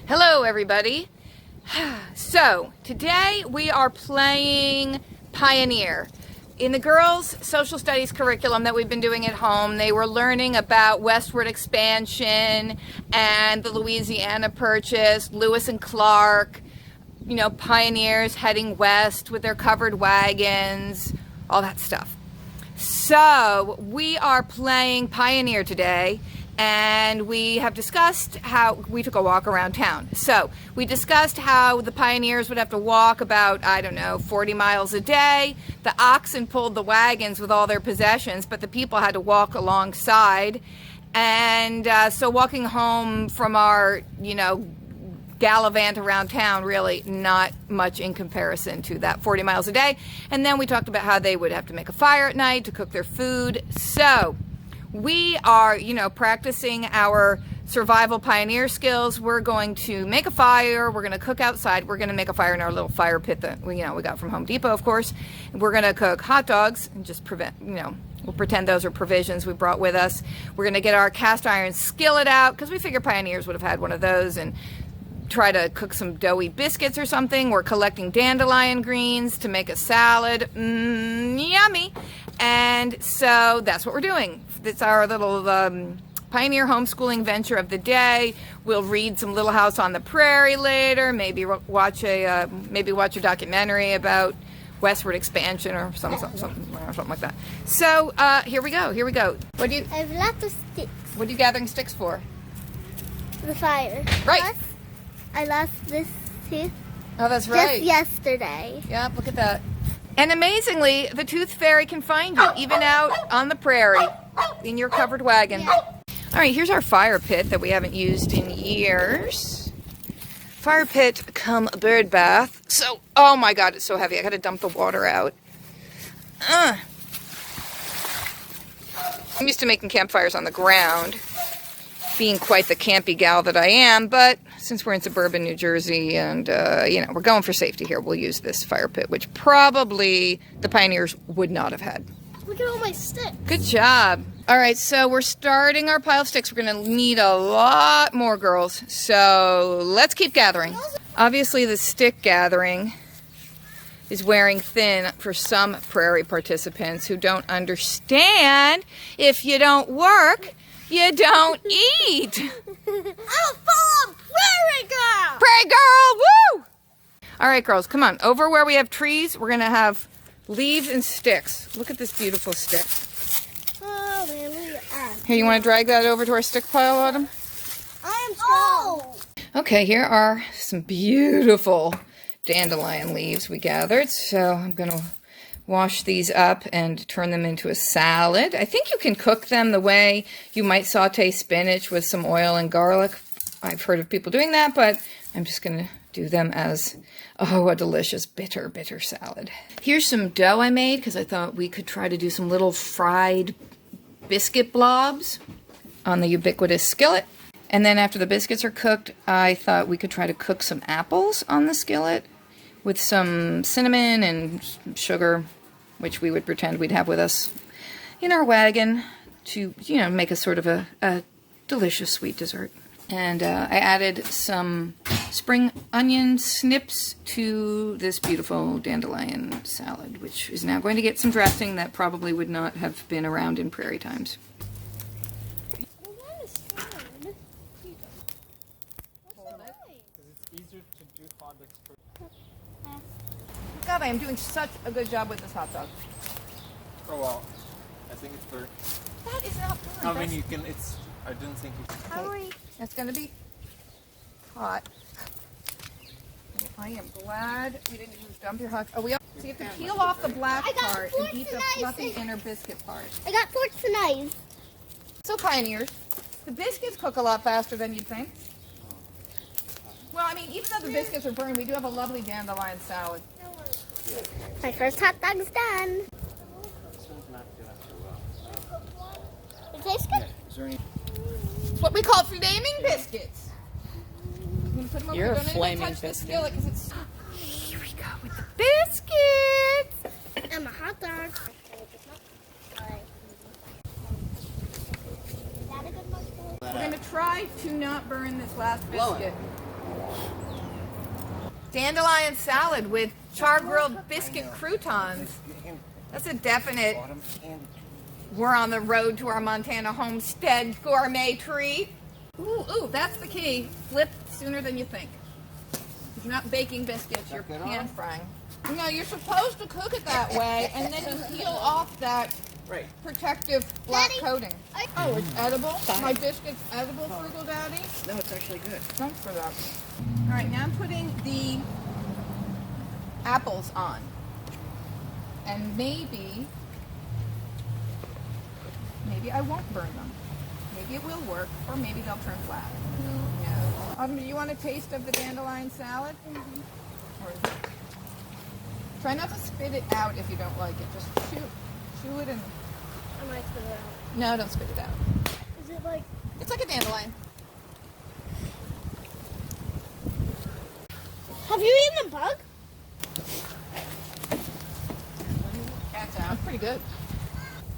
Hello everybody. So today we are playing Pioneer. In the girls' social studies curriculum that we've been doing at home, they were learning about Westward expansion and the Louisiana Purchase, Lewis and Clark, you know, pioneers heading west with their covered wagons, all that stuff. So we are playing Pioneer today, and we have discussed how we took a walk around town. So we discussed how the pioneers would have to walk about, I don't know, 40 miles a day. The oxen pulled the wagons with all their possessions, but the people had to walk alongside. And so walking home from our, you know, gallivant around town, really not much in comparison to that 40 miles a day. And then we talked about how they would have to make a fire at night to cook their food. So we are, you know, practicing our survival pioneer skills. We're going to make a fire. We're going to cook outside. We're going to make a fire in our little fire pit that we got from Home Depot, of course. We're going to cook hot dogs and just we'll pretend those are provisions we brought with us. We're going to get our cast iron skillet out because we figure pioneers would have had one of those, and try to cook some doughy biscuits or something. We're collecting dandelion greens to make a salad. Yummy. And so that's what we're doing. It's our little pioneer homeschooling venture of the day. We'll read some Little House on the Prairie later. Maybe watch a documentary about Westward expansion or something like that. So here we go. I have lots of sticks. What are you gathering sticks for? The fire. Right. Plus, I lost this tooth. Oh, that's right. Just yesterday. Yep, look at that. And amazingly, the tooth fairy can find you, even out on the prairie, in your covered wagon. Yeah. All right, here's our fire pit that we haven't used in years. Fire pit come bird bath. So, oh my God, it's so heavy. I gotta dump the water out. I'm used to making campfires on the ground, being quite the campy gal that I am, but since we're in suburban New Jersey and, we're going for safety here, we'll use this fire pit, which probably the pioneers would not have had. Look at all my sticks. Good job. All right, so we're starting our pile of sticks. We're going to need a lot more, girls, so let's keep gathering. Obviously, the stick gathering is wearing thin for some prairie participants who don't understand if you don't work, you don't eat. I'm a full-on prairie girl. Prairie girl, woo! All right, girls, come on. Over where we have trees, we're going to have leaves and sticks. Look at this beautiful stick. Hallelujah. Here, you want to drag that over to our stick pile, Autumn? I am strong. Okay, here are some beautiful dandelion leaves we gathered. So I'm going to wash these up and turn them into a salad. I think you can cook them the way you might saute spinach with some oil and garlic. I've heard of people doing that, but I'm just going to do them as, a delicious bitter salad. Here's some dough I made because I thought we could try to do some little fried biscuit blobs on the ubiquitous skillet. And then after the biscuits are cooked, I thought we could try to cook some apples on the skillet with some cinnamon and sugar, which we would pretend we'd have with us in our wagon to, make a sort of a delicious sweet dessert. And I added some spring onion snips to this beautiful dandelion salad, which is now going to get some dressing that probably would not have been around in prairie times. God, I am doing such a good job with this hot dog. Oh well, I think it's burnt. That is not burnt. I mean, you can. I didn't think you could. Okay. That's gonna be hot. I am glad we didn't just dump your hot. Oh, so you have to peel off the black part and eat the fluffy inner biscuit part. I got forks and knives. So pioneers, the biscuits cook a lot faster than you'd think. Well, I mean, even though the biscuits are burned, we do have a lovely dandelion salad. My first hot dog's done. It tastes good. Is there any? It's what we call flaming biscuits. I'm gonna put them over You're here. a Don't even flaming touch the biscuit. skillet 'cause it's. Here we go with the biscuits. I'm a hot dog. We're gonna try to not burn this last biscuit. Dandelion salad with char-grilled biscuit croutons. That's a definite, we're on the road to our Montana homestead gourmet treat. Ooh, that's the key. Flip sooner than you think. You're not baking biscuits, you're pan frying. No, you're supposed to cook it that way, and then you peel off that protective black coating. Oh, it's edible? My biscuit's edible, Frugal Daddy? No, it's actually good. Thanks for that. All right, now I'm putting the apples on. And maybe I won't burn them. Maybe it will work, or maybe they'll turn flat. Who knows? Do you want a taste of the dandelion salad? Or is it? Try not to spit it out if you don't like it. Just chew it and... I might spit it out. No, don't spit it out. Is it like... It's like a dandelion. Have you eaten a bug? Cat's out. Pretty good.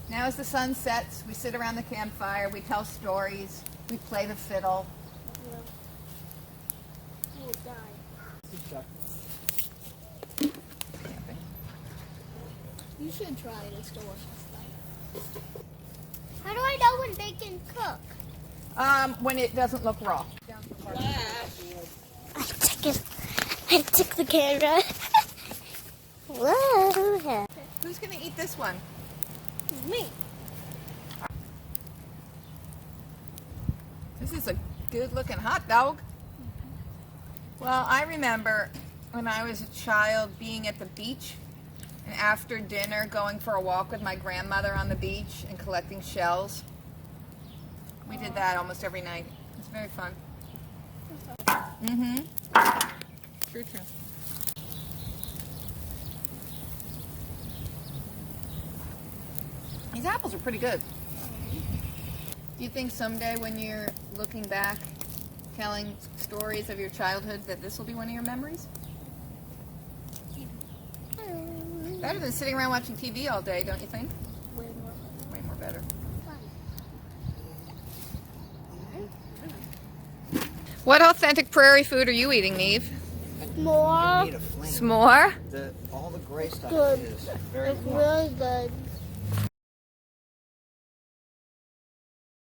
Now as the sun sets, we sit around the campfire, we tell stories, we play the fiddle. You will die. You should try it. It's delicious. How do I know when bacon cook? When it doesn't look raw. I took the camera. Whoa. Who's going to eat this one? Me. This is a good-looking hot dog. Well, I remember when I was a child being at the beach and after dinner going for a walk with my grandmother on the beach and collecting shells. We did that almost every night. It's very fun. True. These apples are pretty good. Do you think someday when you're looking back, telling stories of your childhood, that this will be one of your memories? Better than sitting around watching TV all day, don't you think? Way more. Way more better. What authentic prairie food are you eating, Neve? More. You need a flame. S'more? All the gray stuff Good. is very It's warm. really good.